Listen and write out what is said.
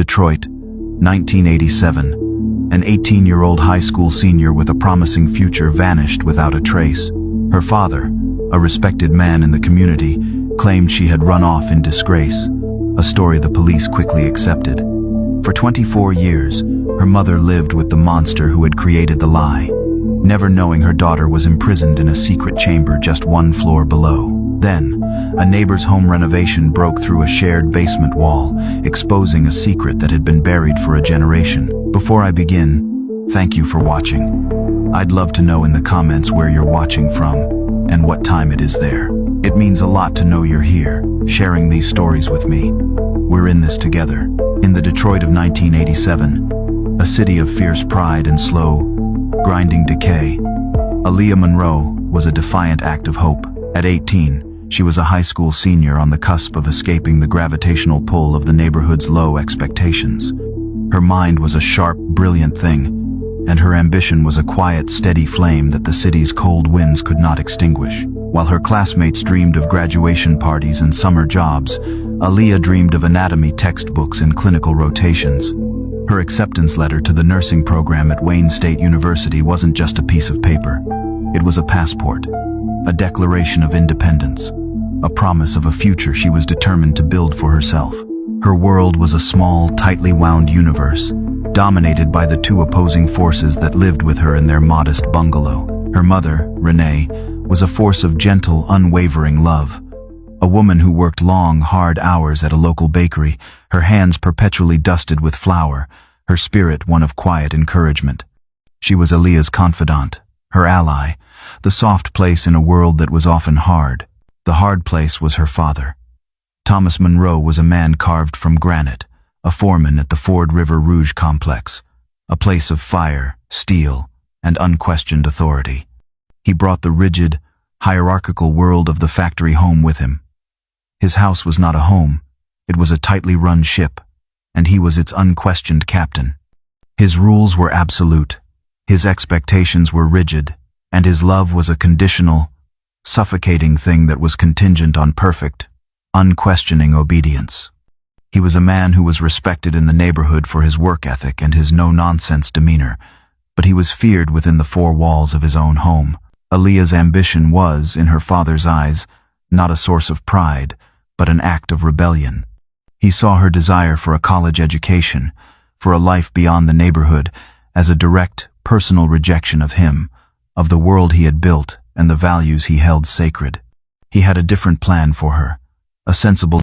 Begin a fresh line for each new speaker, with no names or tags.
Detroit, 1987. An 18-year-old high school senior with a promising future vanished without a trace. Her father, a respected man in the community, claimed she had run off in disgrace, a story the police quickly accepted. For 24 years, her mother lived with the monster who had created the lie, never knowing her daughter was imprisoned in a secret chamber just one floor below. Then, a neighbor's home renovation broke through a shared basement wall, exposing a secret that had been buried for a generation. Before I begin, thank you for watching. I'd love to know in the comments where you're watching from and what time it is there. It means a lot to know you're here, sharing these stories with me. We're in this together. In the Detroit of 1987, a city of fierce pride and slow, grinding decay, Aaliyah Monroe was a defiant act of hope. At 18, she was a high school senior on the cusp of escaping the gravitational pull of the neighborhood's low expectations. Her mind was a sharp, brilliant thing, and her ambition was a quiet, steady flame that the city's cold winds could not extinguish. While her classmates dreamed of graduation parties and summer jobs, Aaliyah dreamed of anatomy textbooks and clinical rotations. Her acceptance letter to the nursing program at Wayne State University wasn't just a piece of paper. It was a passport, a declaration of independence, a promise of a future she was determined to build for herself. Her world was a small, tightly wound universe, dominated by the two opposing forces that lived with her in their modest bungalow. Her mother, Renee, was a force of gentle, unwavering love. A woman who worked long, hard hours at a local bakery, her hands perpetually dusted with flour, her spirit one of quiet encouragement. She was Aaliyah's confidant, her ally, the soft place in a world that was often hard. The hard place was her father. Thomas Monroe was a man carved from granite, a foreman at the Ford River Rouge complex, a place of fire, steel, and unquestioned authority. He brought the rigid, hierarchical world of the factory home with him. His house was not a home, it was a tightly run ship, and he was its unquestioned captain. His rules were absolute, his expectations were rigid, and his love was a conditional, suffocating thing that was contingent on perfect, unquestioning obedience. He was a man who was respected in the neighborhood for his work ethic and his no-nonsense demeanor, but he was feared within the four walls of his own home. Aaliyah's ambition was, in her father's eyes, not a source of pride, but an act of rebellion. He saw her desire for a college education, for a life beyond the neighborhood, as a direct, personal rejection of him, of the world he had built and the values he held sacred. He had a different plan for her, a sensible